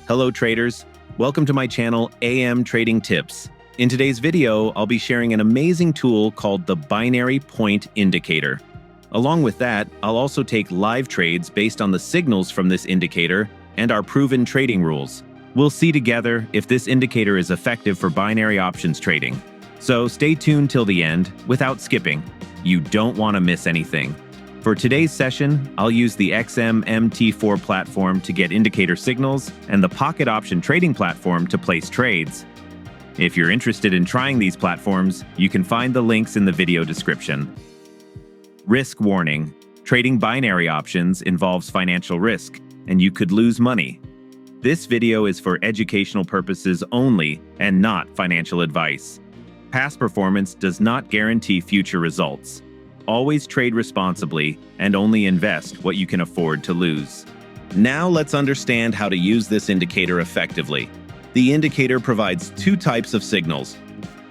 Hello traders, welcome to my channel AM Trading Tips. In today's video, I'll be sharing an amazing tool called the Binary Point Indicator. Along with that, I'll also take live trades based on the signals from this indicator and our proven trading rules. We'll see together if this indicator is effective for binary options trading. So stay tuned till the end without skipping. You don't want to miss anything. For today's session, I'll use the MT4 platform to get indicator signals and the Pocket Option Trading platform to place trades. If you're interested in trying these platforms, you can find the links in the video description. Risk warning: trading binary options involves financial risk, and you could lose money. This video is for educational purposes only and not financial advice. Past performance does not guarantee future results. Always trade responsibly and only invest what you can afford to lose. Now let's understand how to use this indicator effectively. The indicator provides two types of signals: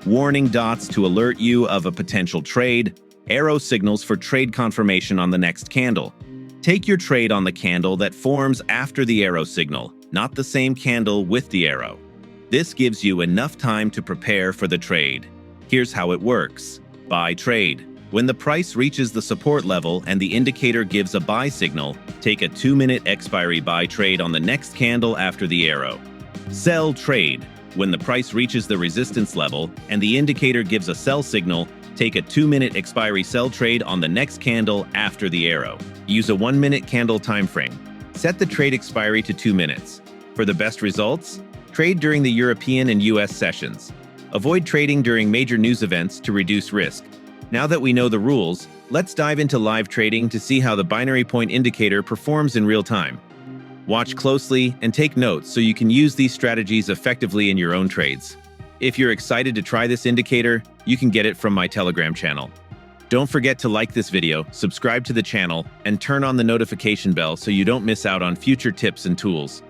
warning dots to alert you of a potential trade, arrow signals for trade confirmation on the next candle. Take your trade on the candle that forms after the arrow signal, not the same candle with the arrow. This gives you enough time to prepare for the trade. Here's how it works. Buy trade. When the price reaches the support level and the indicator gives a buy signal, take a 2-minute expiry buy trade on the next candle after the arrow. Sell trade. When the price reaches the resistance level and the indicator gives a sell signal, take a 2-minute expiry sell trade on the next candle after the arrow. Use a 1-minute candle time frame. Set the trade expiry to 2 minutes. For the best results, trade during the European and US sessions. Avoid trading during major news events to reduce risk. Now that we know the rules, let's dive into live trading to see how the binary point indicator performs in real time. Watch closely and take notes so you can use these strategies effectively in your own trades. If you're excited to try this indicator, you can get it from my Telegram channel. Don't forget to like this video, subscribe to the channel, and turn on the notification bell so you don't miss out on future tips and tools.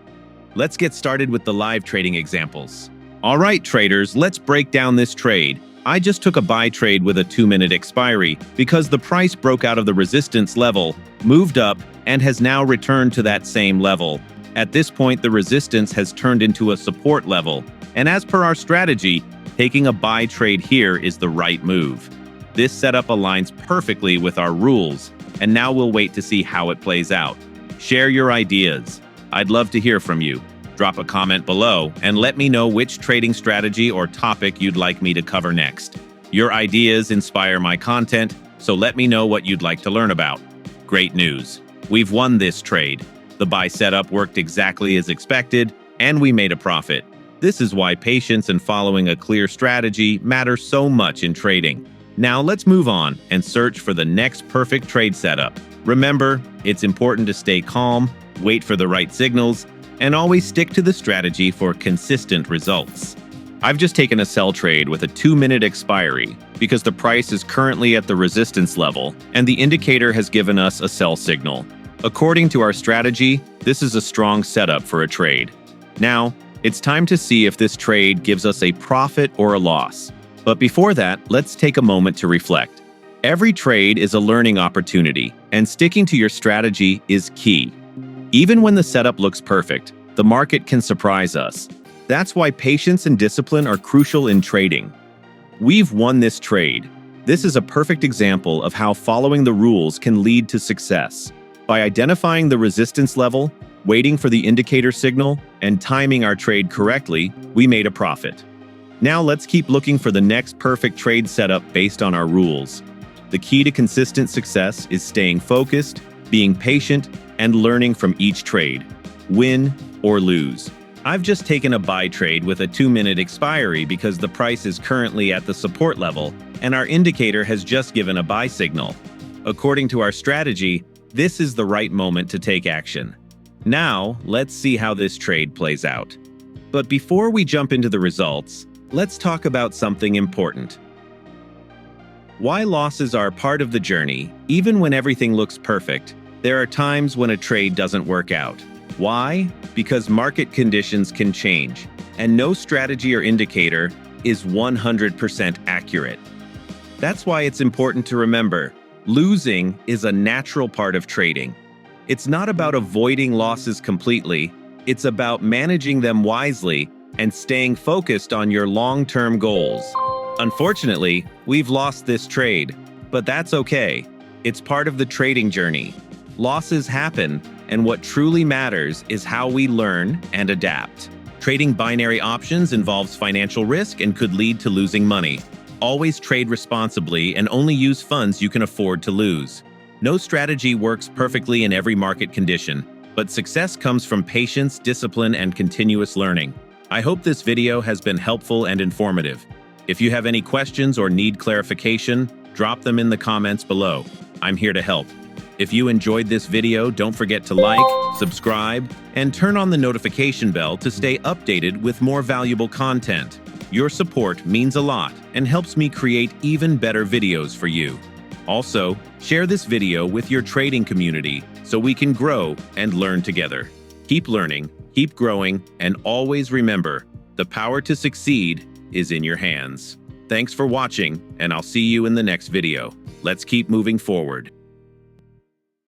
Let's get started with the live trading examples. All right, traders, let's break down this trade. I just took a buy trade with a 2-minute expiry because the price broke out of the resistance level, moved up, and has now returned to that same level. At this point, the resistance has turned into a support level, and as per our strategy, taking a buy trade here is the right move. This setup aligns perfectly with our rules, and now we'll wait to see how it plays out. Share your ideas. I'd love to hear from you. Drop a comment below and let me know which trading strategy or topic you'd like me to cover next. Your ideas inspire my content, so let me know what you'd like to learn about. Great news! We've won this trade. The buy setup worked exactly as expected, and we made a profit. This is why patience and following a clear strategy matter so much in trading. Now let's move on and search for the next perfect trade setup. Remember, it's important to stay calm, wait for the right signals, and always stick to the strategy for consistent results. I've just taken a sell trade with a 2-minute expiry because the price is currently at the resistance level and the indicator has given us a sell signal. According to our strategy, this is a strong setup for a trade. Now, it's time to see if this trade gives us a profit or a loss. But before that, let's take a moment to reflect. Every trade is a learning opportunity, and sticking to your strategy is key. Even when the setup looks perfect, the market can surprise us. That's why patience and discipline are crucial in trading. We've won this trade. This is a perfect example of how following the rules can lead to success. By identifying the resistance level, waiting for the indicator signal, and timing our trade correctly, we made a profit. Now let's keep looking for the next perfect trade setup based on our rules. The key to consistent success is staying focused, being patient, and learning from each trade, win or lose. I've just taken a buy trade with a 2-minute expiry because the price is currently at the support level and our indicator has just given a buy signal. According to our strategy, this is the right moment to take action. Now, let's see how this trade plays out. But before we jump into the results, let's talk about something important. Why losses are part of the journey, even when everything looks perfect. There are times when a trade doesn't work out. Why? Because market conditions can change, and no strategy or indicator is 100% accurate. That's why it's important to remember, losing is a natural part of trading. It's not about avoiding losses completely, It's about managing them wisely and staying focused on your long-term goals. Unfortunately, we've lost this trade, but that's okay. It's part of the trading journey. Losses happen, and what truly matters is how we learn and adapt. Trading binary options involves financial risk and could lead to losing money. Always trade responsibly and only use funds you can afford to lose. No strategy works perfectly in every market condition, but success comes from patience, discipline, and continuous learning. I hope this video has been helpful and informative. If you have any questions or need clarification, drop them in the comments below. I'm here to help. If you enjoyed this video, don't forget to like, subscribe, and turn on the notification bell to stay updated with more valuable content. Your support means a lot and helps me create even better videos for you. Also, share this video with your trading community so we can grow and learn together. Keep learning, keep growing, and always remember, the power to succeed is in your hands. Thanks for watching, and I'll see you in the next video. Let's keep moving forward.